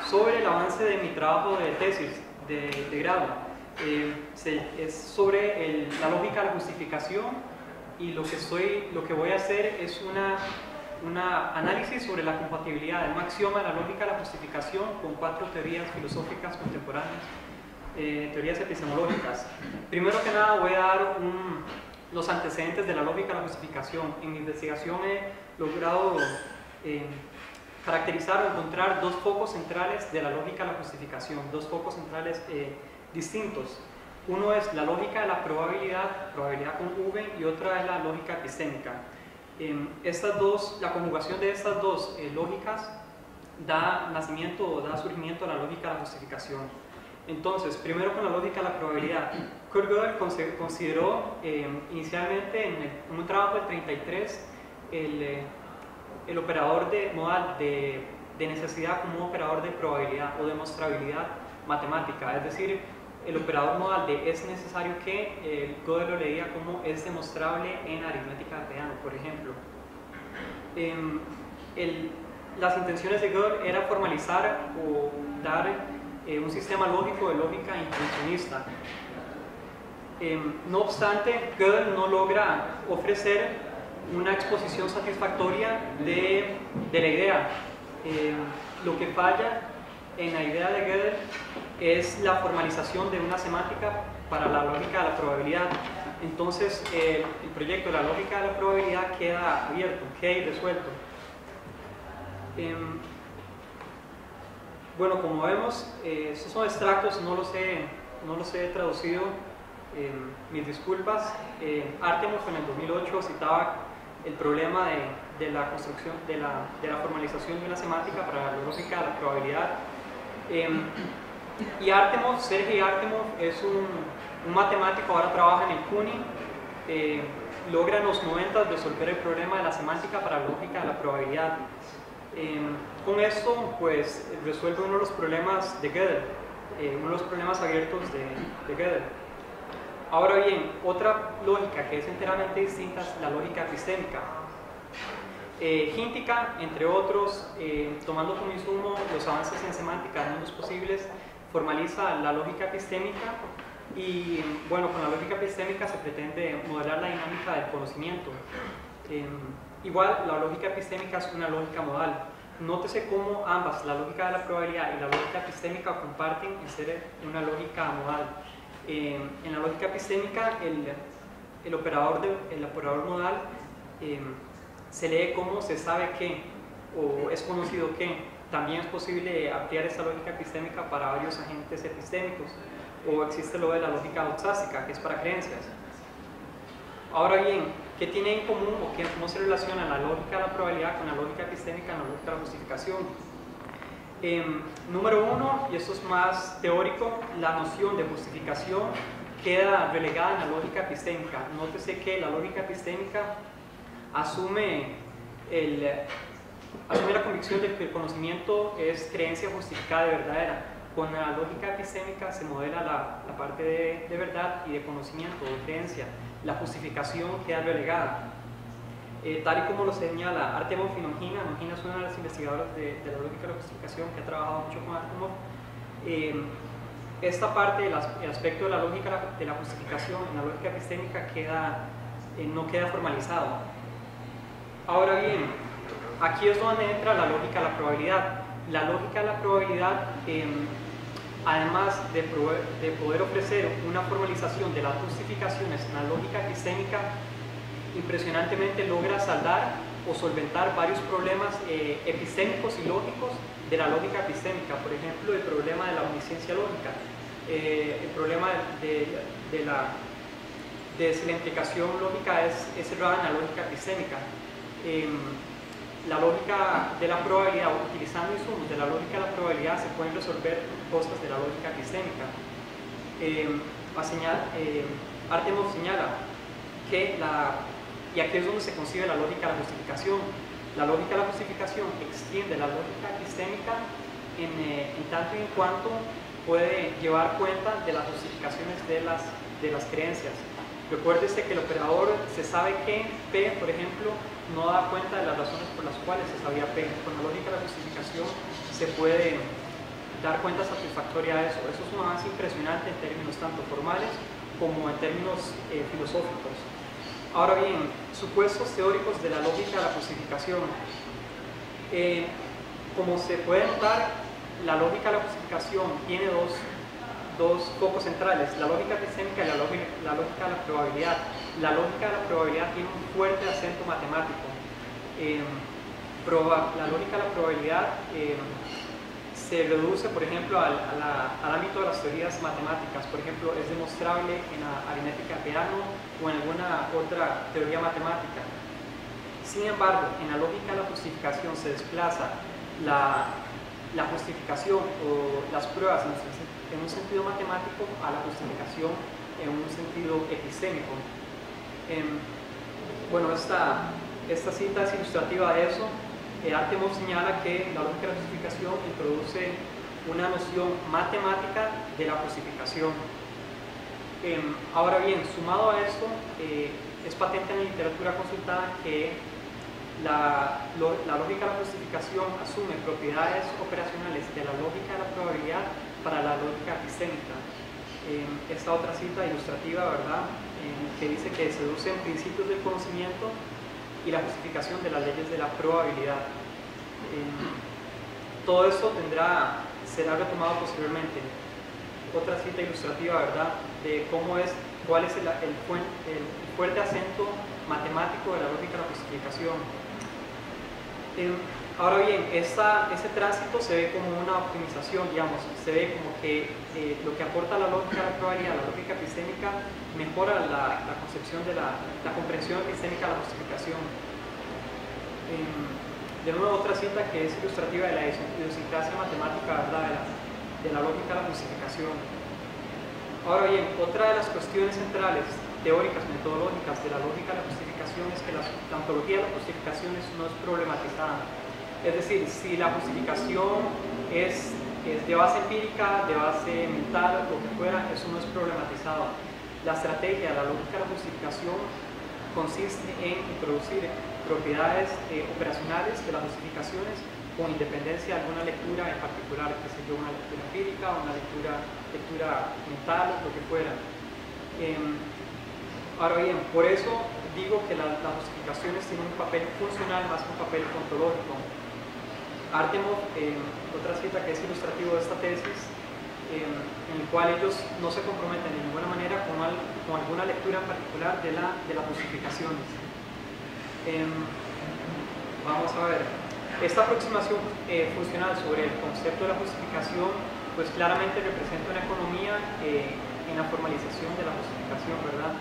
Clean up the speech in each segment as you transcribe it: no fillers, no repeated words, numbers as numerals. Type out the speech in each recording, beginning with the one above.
Sobre el avance de mi trabajo de tesis de grado. Es sobre la lógica de la justificación, y lo que voy a hacer es un análisis sobre la compatibilidad de un axioma de la lógica de la justificación con 4 teorías filosóficas contemporáneas, teorías epistemológicas. Primero que nada voy a dar los antecedentes de la lógica de la justificación. En mi investigación he logrado caracterizar o encontrar 2 focos centrales de la lógica de la justificación, 2 focos centrales distintos. Uno es la lógica de la probabilidad con V, y otra es la lógica epistémica. La conjugación de estas 2 lógicas da nacimiento o da surgimiento a la lógica de la justificación. Entonces, primero con la lógica de la probabilidad. Kurt Gödel consideró inicialmente en un trabajo del 33 el operador modal de necesidad como un operador de probabilidad o demostrabilidad matemática, es decir, el operador modal de es necesario que, Gödel lo leía como es demostrable en aritmética de Peano, por ejemplo. Las intenciones de Gödel era formalizar o dar un sistema lógico de lógica intuicionista. No obstante, Gödel no logra ofrecer una exposición satisfactoria de la idea. Lo que falla en la idea de Gödel es la formalización de una semántica para la lógica de la probabilidad. Entonces, el proyecto de la lógica de la probabilidad queda abierto, queda irresuelto. Bueno, como vemos, estos son extractos, no los he traducido, mis disculpas. Artemov en el 2008 citaba el problema de la construcción, de la formalización de una semántica para la lógica de la probabilidad. Y Artemov, Sergei Artemov, es un matemático, ahora trabaja en el CUNY, logra en los 90 resolver el problema de la semántica para la lógica de la probabilidad. Con esto, pues, resuelve uno de los problemas de Gödel, uno de los problemas abiertos de Gödel. Ahora bien, otra lógica que es enteramente distinta es la lógica epistémica. Hintikka, entre otros, tomando como insumo los avances en semántica de mundos posibles, formaliza la lógica epistémica, y bueno, con la lógica epistémica se pretende modelar la dinámica del conocimiento. Igual, la lógica epistémica es una lógica modal. Nótese cómo ambas, la lógica de la probabilidad y la lógica epistémica, comparten en ser una lógica modal. En la lógica epistémica, el operador modal se lee como se sabe que, o es conocido que. También es posible ampliar esta lógica epistémica para varios agentes epistémicos, o existe lo de la lógica doxástica, que es para creencias. Ahora bien, ¿qué tiene en común o cómo se relaciona la lógica de la probabilidad con la lógica epistémica en la lógica de la justificación? Número 1, y esto es más teórico, la noción de justificación queda relegada en la lógica epistémica. Nótese que la lógica epistémica asume la convicción de que el conocimiento es creencia justificada de verdadera. Con la lógica epistémica se modela la parte de verdad y de conocimiento, de creencia. La justificación queda relegada. Tal y como lo señala Artemov y Nongina. Nongina es una de las investigadoras de la lógica de la justificación que ha trabajado mucho con Artemov. Esta parte, el aspecto de la lógica de la justificación en la lógica epistémica no queda formalizado. Ahora bien, aquí es donde entra la lógica de la probabilidad. La lógica de la probabilidad, además de poder ofrecer una formalización de las justificaciones en la lógica epistémica, impresionantemente logra saldar o solventar varios problemas epistémicos y lógicos de la lógica epistémica. Por ejemplo, el problema de la omnisciencia lógica, el problema de si la implicación lógica es errada en la lógica epistémica. La lógica de la probabilidad, utilizando insumos de la lógica de la probabilidad, se pueden resolver cosas de la lógica epistémica. Artemov señala que y aquí es donde se concibe la lógica de la justificación. La lógica de la justificación extiende la lógica epistémica en tanto y en cuanto puede llevar cuenta de las justificaciones de las creencias. Recuérdese que el operador se sabe que P, por ejemplo, no da cuenta de las razones por las cuales se sabía P. Con la lógica de la justificación se puede dar cuenta satisfactoria a eso. Eso es un avance impresionante en términos tanto formales como en términos filosóficos. Ahora bien, supuestos teóricos de la lógica de la justificación. Como se puede notar, la lógica de la justificación tiene dos focos centrales, la lógica epistémica y la lógica de la probabilidad. La lógica de la probabilidad tiene un fuerte acento matemático. La lógica de la probabilidad se reduce, por ejemplo, al ámbito de las teorías matemáticas. Por ejemplo, es demostrable en la aritmética de Peano o en alguna otra teoría matemática. Sin embargo, en la lógica de la justificación se desplaza la justificación o las pruebas en un sentido matemático a la justificación en un sentido epistémico. Bueno, esta cita es ilustrativa de eso. Artemov señala que la lógica de la justificación introduce una noción matemática de la justificación. Ahora bien, sumado a esto, es patente en la literatura consultada que la lógica de la justificación asume propiedades operacionales de la lógica de la probabilidad para la lógica epistémica. Esta otra cita ilustrativa, ¿verdad?, que dice que seducen principios del conocimiento y la justificación de las leyes de la probabilidad. Todo esto será retomado posteriormente. Otra cita ilustrativa, ¿verdad?, de cuál es el fuerte acento matemático de la lógica de la justificación. Ahora bien, ese tránsito se ve como una optimización, digamos, se ve como que lo que aporta la lógica de la probabilidad, la lógica epistémica, mejora la concepción de la comprensión epistémica de la justificación. De nuevo, otra cita que es ilustrativa de la idiosincrasia matemática, ¿verdad?, de la lógica de la justificación. Ahora bien, otra de las cuestiones centrales, teóricas, metodológicas de la lógica de la justificación es que la ontología de la justificación no es problematizada. Es decir, si la justificación es de base empírica, de base mental, lo que fuera, eso no es problematizado. La estrategia de la lógica de la justificación consiste en introducir propiedades operacionales de las justificaciones con independencia de alguna lectura en particular, que sea una lectura empírica, una lectura mental, lo que fuera. Ahora bien, por eso digo que las justificaciones tienen un papel funcional más que un papel ontológico. Artemov, otra cita que es ilustrativo de esta tesis, en el cual ellos no se comprometen de ninguna manera con alguna lectura en particular de las justificaciones. Vamos a ver, esta aproximación funcional sobre el concepto de la justificación pues claramente representa una economía en la formalización de la justificación, ¿verdad?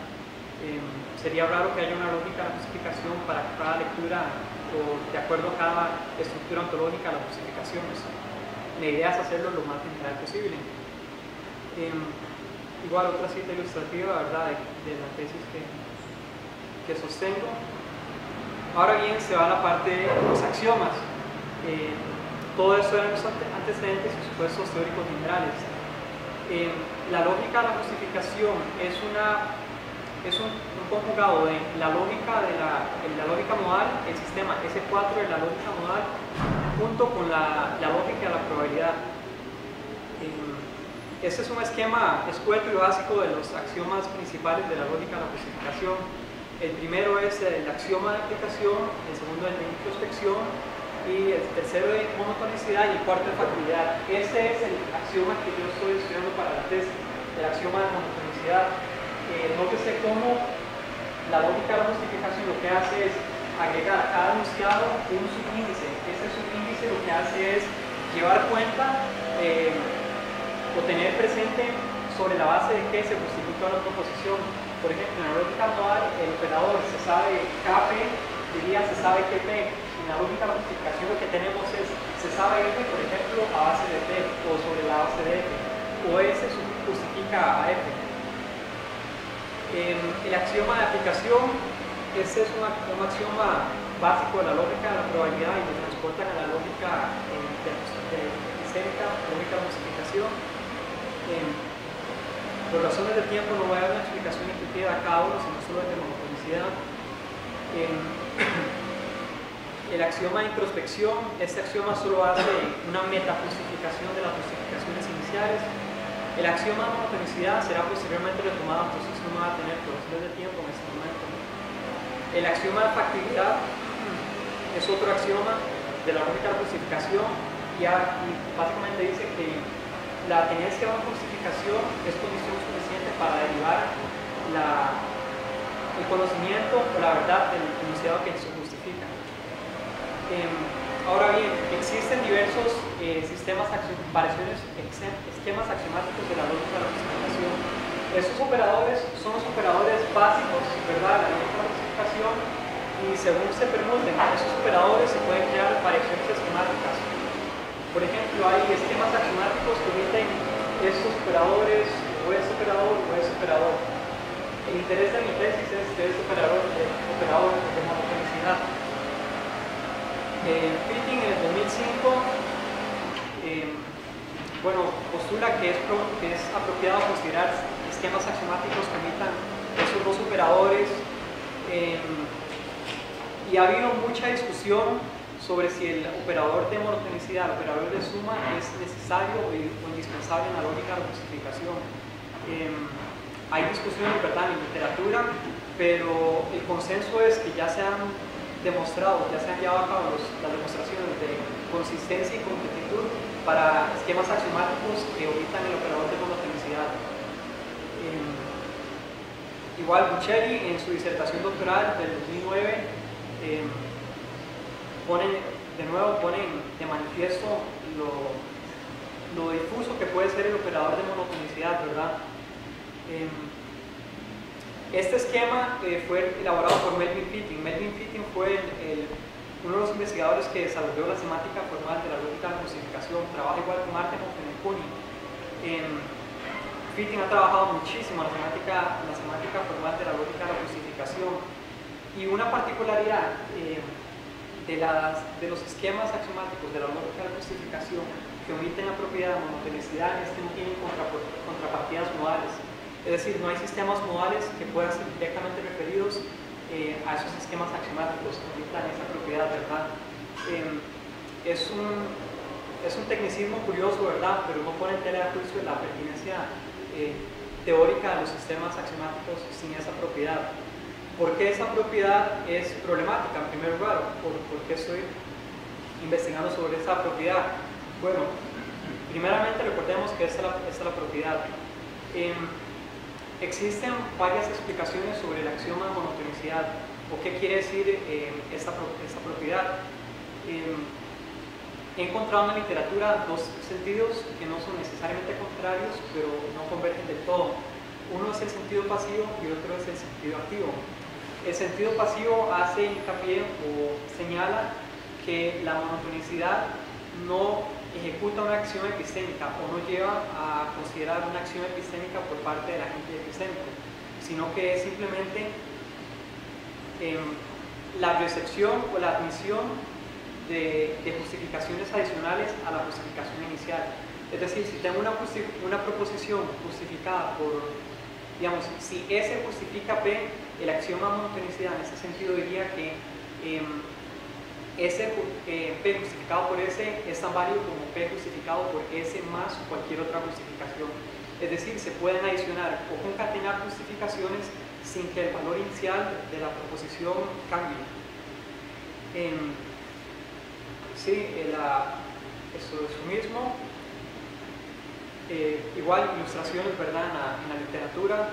Sería raro que haya una lógica de la justificación para cada lectura o de acuerdo a cada estructura ontológica de las justificaciones. La idea es hacerlo lo más general posible. Igual otra cita ilustrativa, ¿verdad?, de la tesis que sostengo. Ahora bien, se va a la parte de los axiomas. Todo esto eran los antecedentes y supuestos teóricos generales. La lógica de la justificación es un conjugado de la lógica modal, el sistema S4 de la lógica modal, junto con la lógica de la probabilidad. Este es un esquema escueto y básico de los axiomas principales de la lógica de la justificación. El primero es el axioma de aplicación, el segundo es de introspección, y el tercero de monotonicidad y el cuarto de factibilidad. Ese es el axioma que yo estoy estudiando para la tesis, el axioma de monotonicidad. Nótese cómo la lógica de la justificación lo que hace es agregar a cada enunciado un subíndice. Ese subíndice lo que hace es llevar cuenta o tener presente sobre la base de que se justifica una proposición. Por ejemplo, en la lógica modal, el operador se sabe KP, diría se sabe que P. En la lógica de la justificación lo que tenemos es se sabe F, por ejemplo, a base de P o sobre la base de F, o S justifica a F. El axioma de aplicación, este es un axioma básico de la lógica de la probabilidad y lo transportan a la lógica epistémica, lógica de justificación. Por razones de tiempo no voy a dar una explicación intuitiva a cada uno, sino solo de monotonicidad. El axioma de introspección, este axioma solo hace una metajustificación de las justificaciones iniciales. El axioma de monotonicidad será posteriormente retomado, entonces no va a tener por razones de tiempo en este momento. El axioma de factibilidad es otro axioma de la lógica de la justificación y básicamente dice que la tenencia de una justificación es condición suficiente para derivar el conocimiento o la verdad del enunciado que se justifica. Ahora bien, existen diversos esquemas axiomáticos de la lógica de la justificación. Estos operadores son los operadores básicos, ¿verdad?, de la lógica de la justificación, y según se permuten esos operadores se pueden crear variaciones esquemáticas. Por ejemplo, hay esquemas axiomáticos que omiten estos operadores, o ese operador, o ese operador. El interés de mi tesis es que este operador de monotonicidad. Fitting en el 2005 postula que es apropiado considerar esquemas axiomáticos que omitan esos dos operadores, y ha habido mucha discusión sobre si el operador de monotonicidad, el operador de suma, es necesario o indispensable en la lógica de la justificación. Hay discusiones, ¿verdad?, en literatura, pero el consenso es que ya se han demostrado, ya se han llevado a cabo las demostraciones de consistencia y completitud para esquemas axiomáticos que omitan el operador de monotonicidad. Igual Buccelli, en su disertación doctoral del 2009, ponen de manifiesto lo difuso que puede ser el operador de monotonicidad, ¿verdad? Este esquema fue elaborado por Melvin Fitting. Melvin Fitting fue uno de los investigadores que desarrolló la semántica formal de la lógica de la justificación. Trabaja igual con Martin Fenechuni. Fitting ha trabajado muchísimo la semántica formal de la lógica de la justificación. Y una particularidad de los esquemas axiomáticos de la lógica de la justificación que omiten la propiedad de monotonicidad es que no tienen contrapartidas modales. Es decir, no hay sistemas modales que puedan ser directamente referidos a esos esquemas axiomáticos que omitan esa propiedad, ¿verdad? Es un tecnicismo curioso, ¿verdad?, pero no pone en tela de juicio la pertinencia teórica de los sistemas axiomáticos sin esa propiedad. ¿Por qué esa propiedad es problemática en primer lugar? ¿Por qué estoy investigando sobre esa propiedad? Bueno, primeramente recordemos que esta es la propiedad. Existen varias explicaciones sobre el axioma de monotonicidad o qué quiere decir esta propiedad. He encontrado en la literatura dos sentidos que no son necesariamente contrarios, pero no convergen del todo. Uno es el sentido pasivo y otro es el sentido activo. El sentido pasivo hace hincapié o señala que la monotonicidad no ejecuta una acción epistémica o no lleva a considerar una acción epistémica por parte del agente epistémico, sino que es simplemente la recepción o la admisión de justificaciones adicionales a la justificación inicial. Es decir, si tengo una proposición justificada por, digamos, si S justifica P, el axioma de monotonicidad en ese sentido diría que P justificado por S es tan válido como P justificado por S más cualquier otra justificación. Es decir, se pueden adicionar o concatenar justificaciones sin que el valor inicial de la proposición cambie. Eso es lo mismo. Igual ilustraciones, ¿verdad?, en la literatura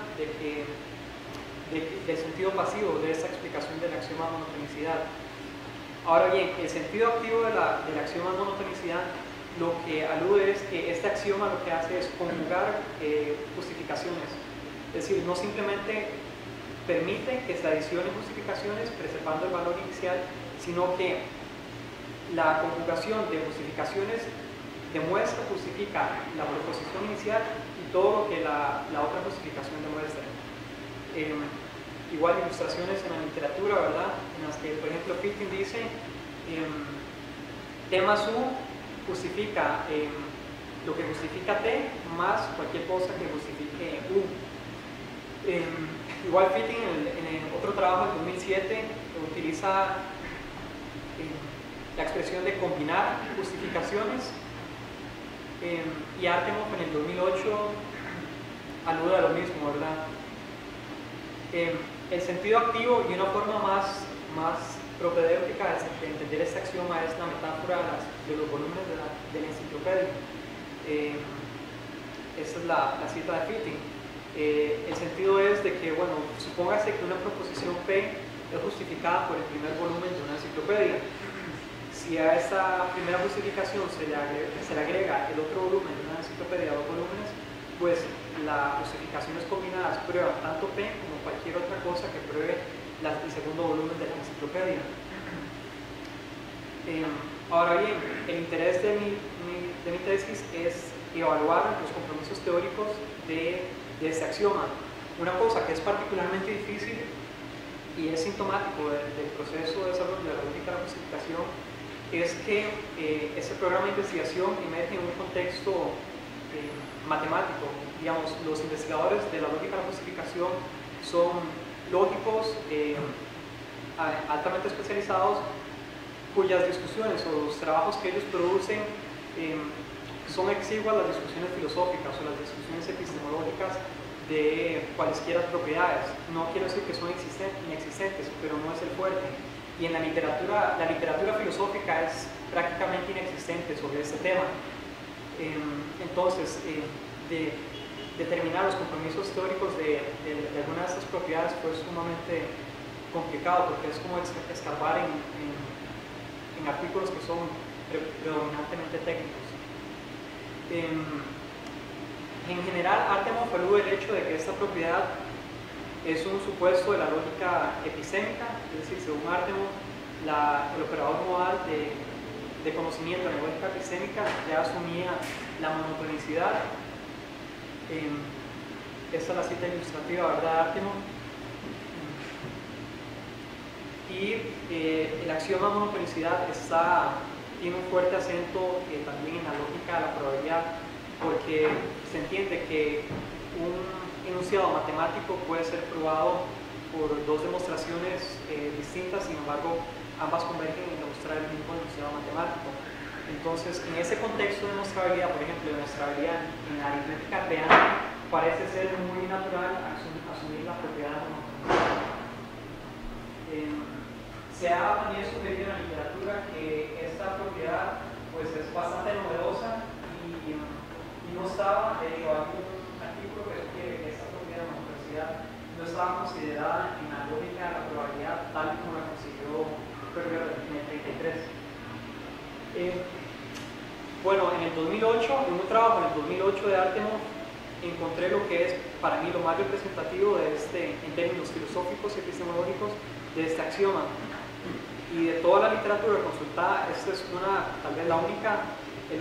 del sentido pasivo de esta explicación del axioma de monotonicidad. Ahora bien, el sentido activo del axioma de monotonicidad lo que alude es que este axioma lo que hace es conjugar justificaciones. Es decir, no simplemente permite que se adicionen justificaciones preservando el valor inicial, sino que la conjugación de justificaciones demuestra, justifica la proposición inicial y todo lo que la otra justificación demuestra. Igual ilustraciones en la literatura, ¿verdad?, en las que, por ejemplo, Fitting dice T más U justifica lo que justifica T más cualquier cosa que justifique U. Igual Fitting en el otro trabajo del 2007 utiliza la expresión de combinar justificaciones, y Artemov en el 2008 alude a lo mismo, ¿verdad? El sentido activo y una forma más propedéutica de entender este axioma es la metáfora de los volúmenes de la enciclopedia. Esta es la cita de Fitting. El sentido es de que, bueno, supóngase que una proposición P es justificada por el primer volumen de una enciclopedia. Si a esta primera justificación se le agrega el otro volumen de una enciclopedia, dos volúmenes, pues las justificaciones combinadas prueban tanto P como cualquier otra cosa que pruebe el segundo volumen de la enciclopedia. Ahora bien, el interés de mi tesis es evaluar los compromisos teóricos de este axioma. Una cosa que es particularmente difícil y es sintomático del proceso de desarrollo de la lógica de la justificación es que este programa de investigación emerge en un contexto matemático. Digamos, los investigadores de la lógica de la justificación son lógicos altamente especializados, cuyas discusiones o los trabajos que ellos producen son exiguas las discusiones filosóficas o las discusiones epistemológicas de cualesquiera propiedades. No quiero decir que son inexistentes, pero no es el fuerte. Y en la literatura filosófica es prácticamente inexistente sobre este tema. Entonces, determinar los compromisos teóricos de alguna de estas propiedades fue sumamente complicado, porque es como escarbar en artículos que son predominantemente técnicos. En general, Artemov alude el hecho de que esta propiedad es un supuesto de la lógica epistémica, es decir, según Artemov, el operador modal de conocimiento en la lógica epistémica ya asumía la monotonicidad. Esta es la cita ilustrativa, ¿verdad, Artemov? Y el axioma de monotonicidad tiene un fuerte acento también en la lógica de la probabilidad, porque se entiende que un enunciado matemático puede ser probado por dos demostraciones distintas, sin embargo ambas convergen en demostrar el mismo enunciado matemático. Entonces, en ese contexto de demostrabilidad, por ejemplo, demostrabilidad en la aritmética real, parece ser muy natural asumir la propiedad de monotonicidad. Se ha también sugerido en la literatura que esta propiedad pues, es bastante novedosa y no estaba, de hecho, hay un artículo que sugiere que esta propiedad de monotonicidad no estaba considerada en la lógica de la probabilidad tal como la consideró Ferrier en el 33. Bueno, en el 2008, en un trabajo en el 2008 de Artemov, encontré lo que es para mí lo más representativo de en términos filosóficos y epistemológicos de este axioma. Y de toda la literatura consultada, esta es tal vez el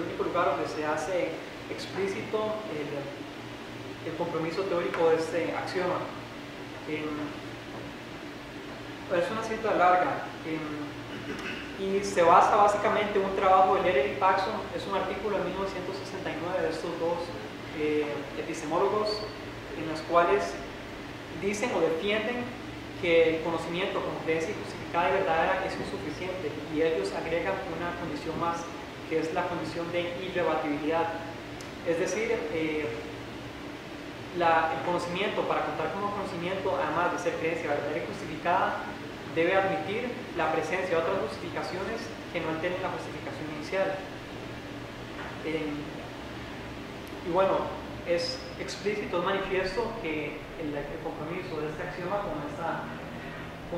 único lugar donde se hace explícito el compromiso teórico de este axioma. Es una cita larga y se basa básicamente en un trabajo de Lehrer y Paxson. Es un artículo de 1969 de estos dos epistemólogos, en los cuales dicen o defienden que el conocimiento como creencia justificada y verdadera es insuficiente, y ellos agregan una condición más, que es la condición de irrebatibilidad. Es decir, el conocimiento, para contar como conocimiento, además de ser creencia verdadera y justificada, debe admitir la presencia de otras justificaciones que no alteren la justificación inicial. Y bueno, es explícito, es manifiesto que el compromiso de este axioma con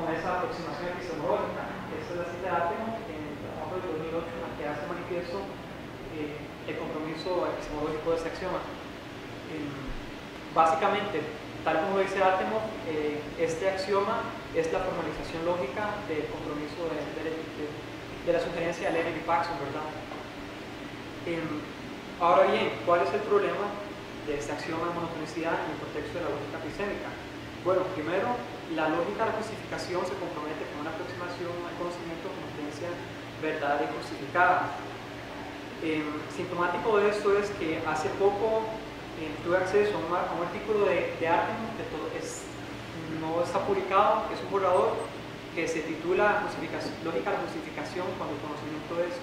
esa aproximación epistemológica. Esta es la cita de Artemov en el trabajo del 2008, en la que hace manifiesto el compromiso epistemológico de este axioma. Básicamente, tal como dice Artemov, este axioma es la formalización lógica del compromiso de la sugerencia de Lehrer y Paxson, ¿verdad? Ahora bien, ¿cuál es el problema de este axioma de monotonicidad en el contexto de la lógica epistémica? Bueno, primero, la lógica de la justificación se compromete con una aproximación al conocimiento como creencia verdadera y justificada. Sintomático de esto es que hace poco tuve acceso a un artículo de Artemis, no está publicado, es un borrador que se titula Lógica de la justificación cuando el conocimiento es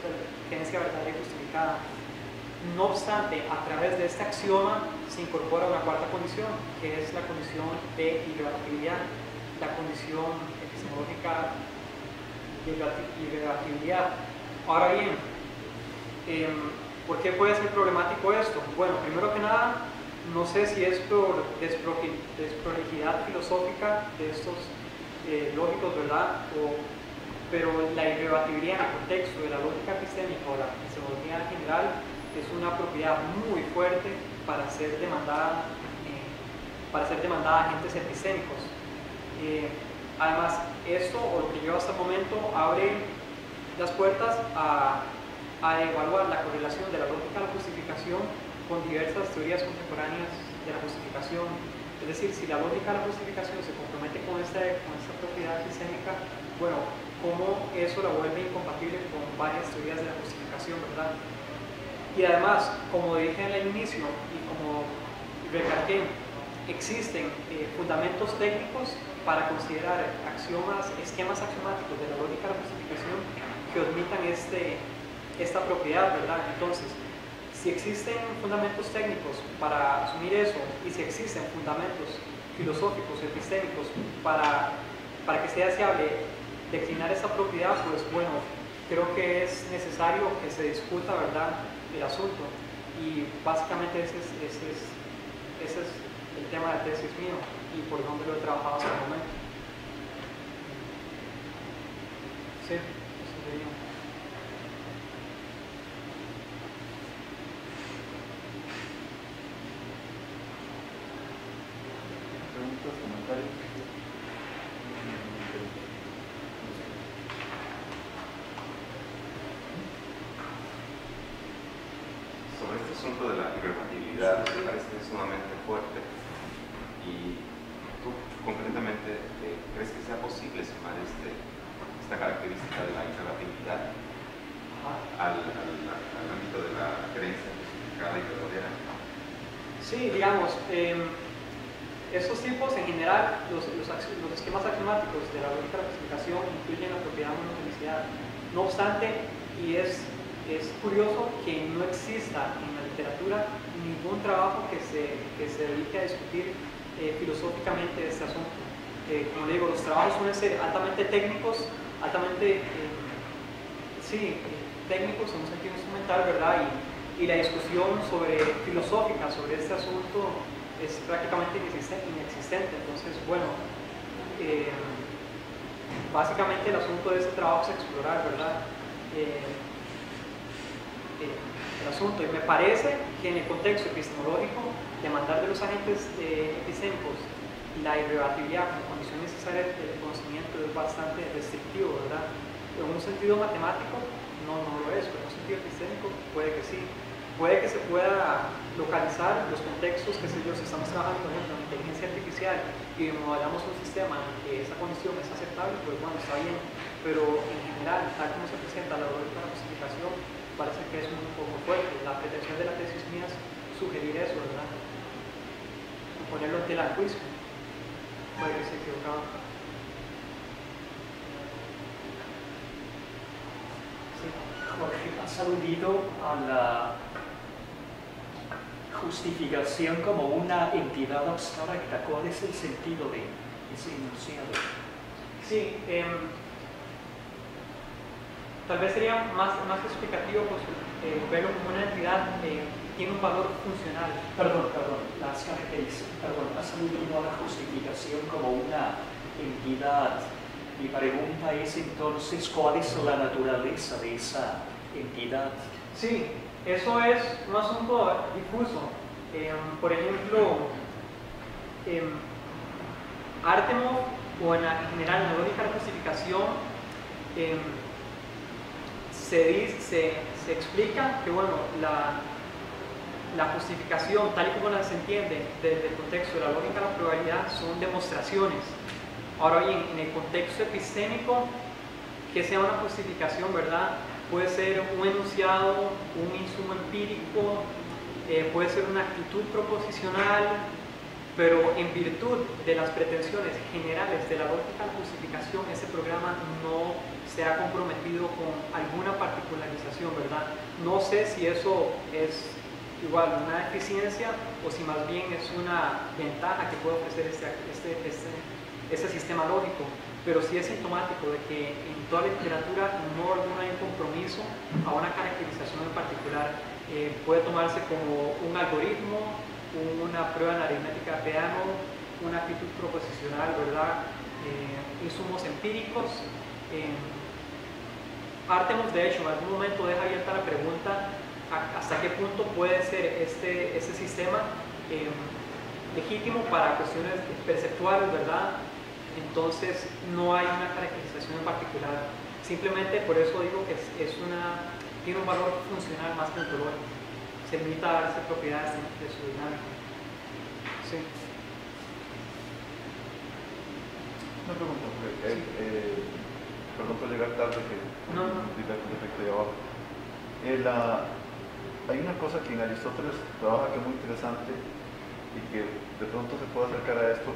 creencia verdadera y justificada. No obstante, a través de este axioma se incorpora una cuarta condición, que es la condición de irrebatibilidad, la condición epistemológica de irrebatibilidad. Ahora bien, ¿por qué puede ser problemático esto? Bueno, primero que nada, no sé si es por desprolijidad filosófica de estos lógicos, ¿verdad? Pero la irrebatibilidad en el contexto de la lógica epistémica o la epistemología en general es una propiedad muy fuerte para ser demandada a agentes epistémicos. Además, esto, o lo que lleva hasta el momento, abre las puertas a evaluar la correlación de la lógica de la justificación con diversas teorías contemporáneas de la justificación. Es decir, si la lógica de la justificación se compromete con esta propiedad epistémica, bueno, cómo eso la vuelve incompatible con varias teorías de la justificación, ¿verdad? Y además, como dije en el inicio y como recalqué, existen fundamentos técnicos para considerar esquemas axiomáticos de la lógica de la justificación que admitan esta propiedad, ¿verdad? Entonces, si existen fundamentos técnicos para asumir eso y si existen fundamentos filosóficos, epistémicos para que sea deseable declinar esta propiedad, pues bueno, creo que es necesario que se discuta, ¿verdad?, el asunto. Y básicamente ese es el tema de tesis mío y por donde lo he trabajado hasta el momento. Sí, eso sería. ¿Preguntas, comentarios? Sobre este asunto de la irrebatibilidad, me parece que es sumamente fuerte. Y tú, concretamente, ¿crees que sea posible sumar esta característica de la irrebatibilidad al ámbito de la creencia justificada y verdadera? Sí, digamos, estos tipos en general, los esquemas axiomáticos de la lógica de la justificación incluyen la propiedad de monofelicidad. No obstante, y es curioso que no exista en la literatura ningún trabajo que se dedique a discutir filosóficamente este asunto. Como le digo, los trabajos suelen ser altamente técnicos, técnicos en un sentido instrumental, ¿verdad? Y la discusión filosófica sobre este asunto es prácticamente inexistente. Entonces, bueno, básicamente el asunto de este trabajo es explorar, ¿verdad?, el asunto. Y me parece que en el contexto epistemológico, demandar de los agentes epistémicos la irrebatibilidad como condición necesaria del conocimiento es bastante restrictivo, ¿verdad? En un sentido matemático no lo es, pero en un sentido epistémico puede que sí. Puede que se pueda localizar los contextos, que si estamos trabajando, por ejemplo, en inteligencia artificial y modelamos un sistema en que esa condición es aceptable, pues bueno, está bien, pero en general, tal como se presenta la lógica de la justificación, parece que es un poco fuerte. La pretensión de la tesis mía es sugerir eso, ¿verdad?, y ponerlo en tela de juicio. Puede que se equivocado. Sí. Jorge, has aludido a la justificación como una entidad abstracta. ¿Cuál es el sentido de ese enunciado? Sí, tal vez sería más explicativo, pues, verlo como una entidad que tiene un valor funcional. Perdón, las características. Has aludido a la justificación como una entidad. Mi pregunta es entonces, ¿cuál es la naturaleza de esa entidad? Sí, eso es un asunto difuso. Por ejemplo, Artemov, o en general en la lógica de la justificación, se explica que, bueno, la justificación, tal y como la se entiende desde el contexto de la lógica de la probabilidad, son demostraciones. Ahora bien, en el contexto epistémico, que sea una justificación, ¿verdad? Puede ser un enunciado, un insumo empírico, puede ser una actitud proposicional, pero en virtud de las pretensiones generales de la lógica de justificación, ese programa no se ha comprometido con alguna particularización, ¿verdad? No sé si eso es igual una eficiencia o si más bien es una ventaja que puede ofrecer este sistema lógico, pero sí es sintomático de que en toda la literatura no hay un compromiso a una caracterización en particular. Puede tomarse como un algoritmo, una prueba en aritmética de Peano, una actitud proposicional, ¿verdad? Insumos empíricos. Artemus, de hecho, en algún momento deja abierta la pregunta hasta qué punto puede ser este sistema legítimo para cuestiones perceptuales, ¿verdad? Entonces no hay una caracterización en particular, simplemente por eso digo que tiene un valor funcional más que ontológico, se limita a darse propiedades de su dinámica. Sí. Una pregunta, perdón por llegar tarde, que No. defecto de abajo. Hay una cosa que en Aristóteles trabaja que es muy interesante y que de pronto se puede acercar a esto,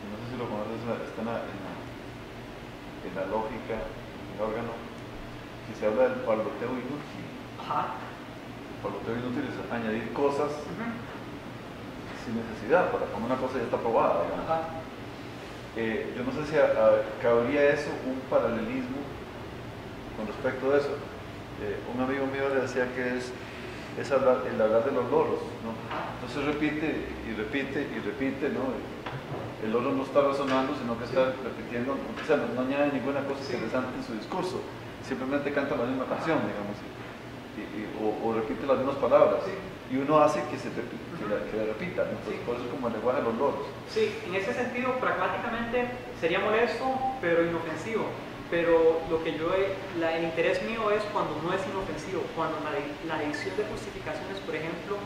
no sé si lo conoces, está en la lógica, en el órgano, que se habla del parloteo inútil. Ajá. El parloteo inútil es añadir cosas sin necesidad, para cuando una cosa ya está probada, digamos. Ajá. Yo no sé si cabría eso, un paralelismo con respecto a eso. Un amigo mío le decía que es el hablar de los loros, ¿no? Entonces repite y repite y repite, ¿no? El loro no está razonando, sino que está repitiendo, o sea, no añade ninguna cosa interesante en su discurso, simplemente canta la misma canción, digamos, o repite las mismas palabras, y uno hace que la repita, ¿no? Entonces, por eso es como el lenguaje de los loros. Sí, en ese sentido, pragmáticamente sería molesto, pero inofensivo. Pero el interés mío es cuando no es inofensivo, cuando la edición de justificaciones, por ejemplo,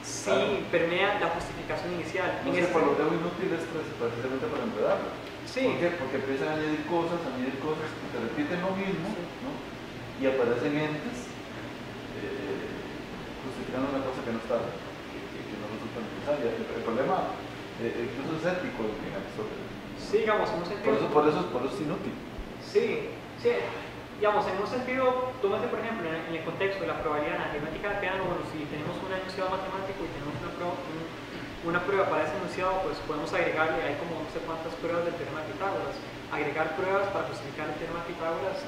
sí permea la justificación inicial. No sé, parloteo inútil es precisamente para enredarlo. Sí. ¿Por qué? Porque empiezan a añadir cosas, que te repiten lo mismo, ¿no? Y aparecen entes justificando una cosa que no está, que no resulta necesaria. El problema incluso es ético en Aristóteles. Sí, digamos, en un sentido. Por eso es inútil. Sí, digamos, en un sentido, tómate por ejemplo en el contexto de la probabilidad en la aritmética de Peano, bueno, si tenemos un enunciado matemático y tenemos una prueba para ese enunciado, pues podemos agregarle, hay como no sé cuántas pruebas del teorema de Pitágoras, agregar pruebas para justificar el teorema de Pitágoras,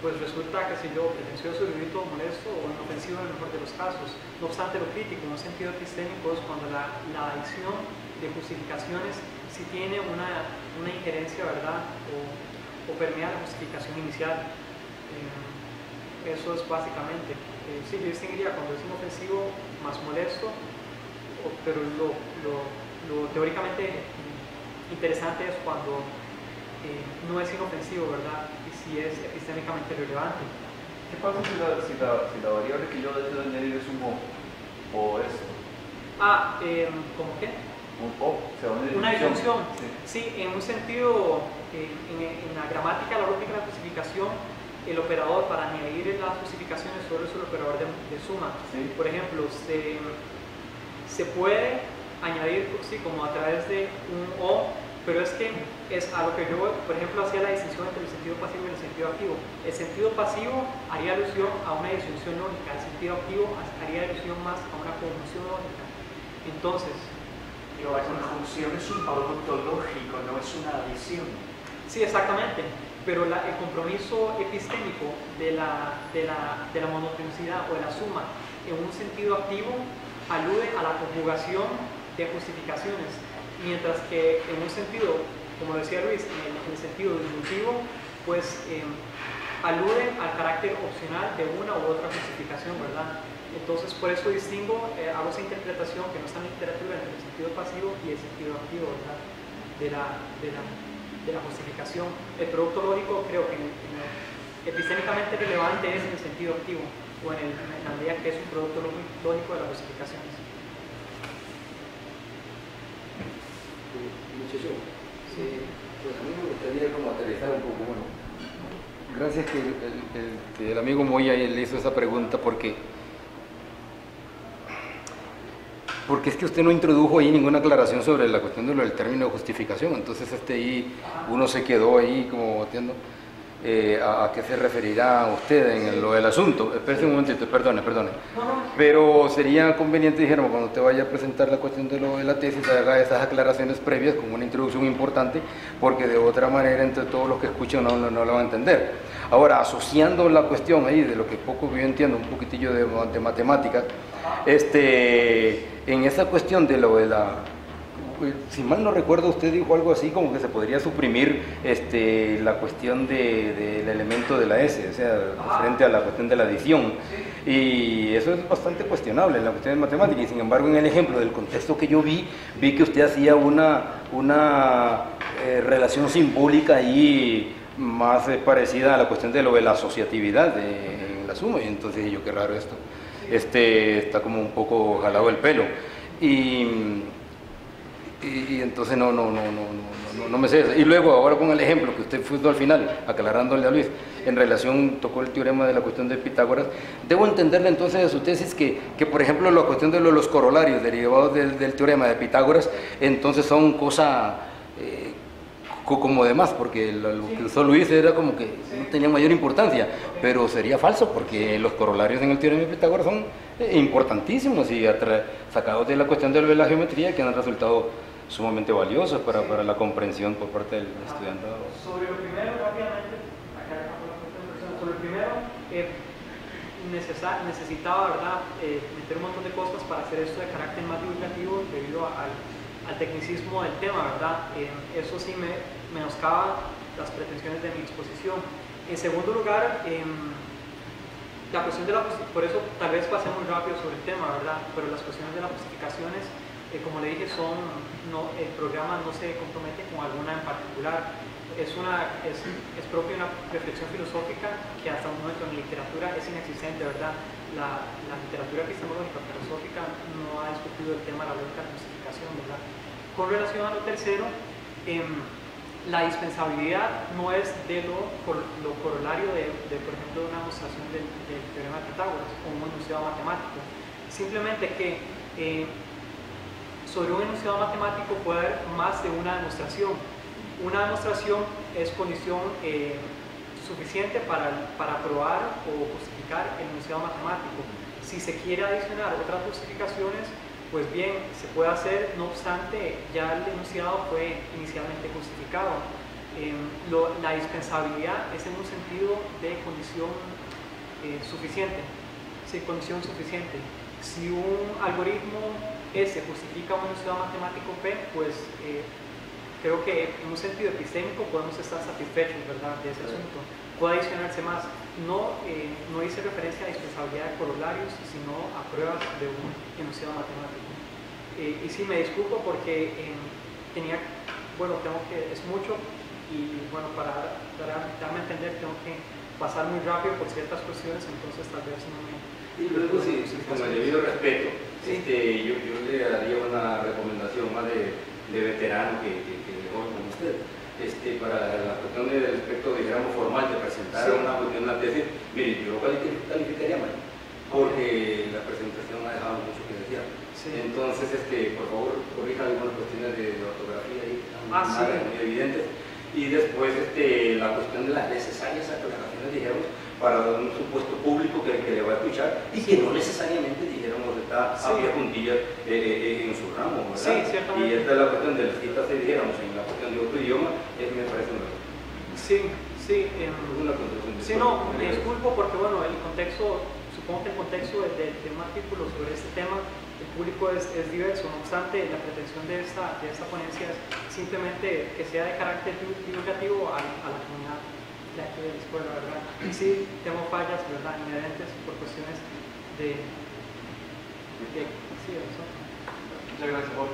pues resulta, que si yo, pretencioso, erudito, molesto o inofensivo en el mejor de los casos. No obstante, lo crítico, en un sentido epistémico, es cuando la adición de justificaciones sí tiene una injerencia, ¿verdad? O permea la justificación inicial. Eso es básicamente. Sí, yo distinguiría cuando es inofensivo más molesto, pero lo teóricamente interesante es cuando no es inofensivo, ¿verdad? Y si es epistémicamente relevante. ¿Qué pasa si la variable que yo deseo añadir es un o esto? ¿Cómo qué? Un o, se va a Una disyunción. Sí. Sí, en un sentido, en la gramática, la lógica de la justificación, el operador para añadir las justificaciones solo es el operador de suma. Sí. Por ejemplo, se puede añadir, sí, como a través de un o, pero es que es a lo que yo, por ejemplo, hacía la distinción entre el sentido pasivo y el sentido activo. El sentido pasivo haría alusión a una disyunción lógica, el sentido activo haría alusión más a una conjunción lógica. Entonces, la conjunción es un valor ontológico, no es una adición. sí, exactamente, pero el compromiso epistémico de la monotonicidad o de la suma en un sentido activo alude a la conjugación de justificaciones, mientras que en un sentido, como decía Luis, en el sentido disyuntivo, pues alude al carácter opcional de una u otra justificación, ¿verdad? Entonces, por eso distingo, hago esa interpretación que no está en la literatura entre el sentido pasivo y el sentido activo, ¿verdad? De la justificación. El producto lógico creo que epistémicamente relevante es en el sentido activo, o en la medida que es un producto lógico de las justificaciones. Muchacho, pues a mí me gustaría como aterrizar un poco, bueno, Gracias que el amigo Moya le hizo esa pregunta porque es que usted no introdujo ahí ninguna aclaración sobre la cuestión del término de justificación, entonces ahí uno se quedó ahí como batiendo a qué se referirá usted en lo del asunto. Espérese un momentito, perdone. Pero sería conveniente, dijéramos, cuando usted vaya a presentar la cuestión de lo de la tesis, haga esas aclaraciones previas con una introducción importante, porque de otra manera entre todos los que escuchan no lo van a entender. Ahora, asociando la cuestión ahí de lo que poco yo entiendo, un poquitillo de matemáticas, en esa cuestión de lo de la... Si mal no recuerdo, usted dijo algo así como que se podría suprimir la cuestión del elemento de la S, o sea, frente a la cuestión de la adición. Y eso es bastante cuestionable en la cuestión de matemática. Y sin embargo, en el ejemplo del contexto que yo vi que usted hacía una relación simbólica ahí más parecida a la cuestión de lo de la asociatividad en la suma. Y entonces dije yo, qué raro esto. Está como un poco jalado el pelo. Y entonces no me sé. Y luego, ahora con el ejemplo que usted puso al final, aclarándole a Luis, en relación, tocó el teorema de la cuestión de Pitágoras, debo entenderle entonces de su tesis que por ejemplo, la cuestión de los corolarios derivados del teorema de Pitágoras, entonces son cosas como demás, porque lo que usó Luis era como que no tenía mayor importancia, pero sería falso, porque los corolarios en el teorema de Pitágoras son importantísimos y sacados de la cuestión de la geometría, que han resultado sumamente valiosos para la comprensión por parte del estudiante. Sobre lo primero, rápidamente, sobre lo primero, necesitaba, ¿verdad?, meter un montón de cosas para hacer esto de carácter más divulgativo debido al tecnicismo del tema, ¿verdad? Eso sí me menoscaba las pretensiones de mi exposición. En segundo lugar, la cuestión de por eso tal vez pasé muy rápido sobre el tema, ¿verdad? Pero las cuestiones de las justificaciones, como le dije, el programa no se compromete con alguna en particular. Es propia una reflexión filosófica que hasta un momento en la literatura es inexistente, ¿verdad? La literatura epistemológica filosófica no ha discutido el tema de la lógica de justificación, ¿verdad? Con relación a lo tercero, la dispensabilidad no es de lo corolario de, por ejemplo, una demostración del teorema de Pitágoras o un enunciado matemático. Simplemente que sobre un enunciado matemático puede haber más de una demostración. Una demostración es condición suficiente para probar o justificar el enunciado matemático. Si se quiere adicionar otras justificaciones, pues bien, se puede hacer, no obstante, ya el enunciado fue inicialmente justificado. La dispensabilidad es en un sentido de condición suficiente. Sí, condición suficiente. Si un algoritmo S justifica un enunciado matemático P, pues creo que en un sentido epistémico podemos estar satisfechos, ¿verdad?, de ese asunto. Puede adicionarse más. No hice referencia a la dispensabilidad de corolarios, sino a pruebas de un enunciado matemático. Y sí, me disculpo porque es mucho y bueno, para darme a entender tengo que pasar muy rápido por ciertas cuestiones, entonces tal vez no me... Y luego, con el debido respeto, yo le daría una recomendación más de veterano que joven como usted. Para la cuestión del aspecto, digamos, formal de presentar una tesis, mire, yo lo calificaría mal, porque la presentación ha dejado mucho que decir. Entonces, por favor, corrija algunas cuestiones de ortografía ahí, muy evidentes. Y después, la cuestión de las necesarias aclaraciones, dijéramos, para un supuesto público que le va a escuchar y que no necesariamente, dijéramos, está a pie juntillas en su ramo, ¿verdad? Sí, ciertamente. Y esta es la cuestión de las citas, dijéramos, en la cuestión de otro idioma, me parece un error. Me disculpo porque, bueno, el contexto, supongo que el contexto de un artículo sobre este tema, el público es diverso, no obstante, la pretensión de esta ponencia es simplemente que sea de carácter divulgativo a la comunidad de aquí de la escuela, ¿verdad? Y sí, tengo fallas, ¿verdad?, inherentes por cuestiones de Muchas gracias, Bob.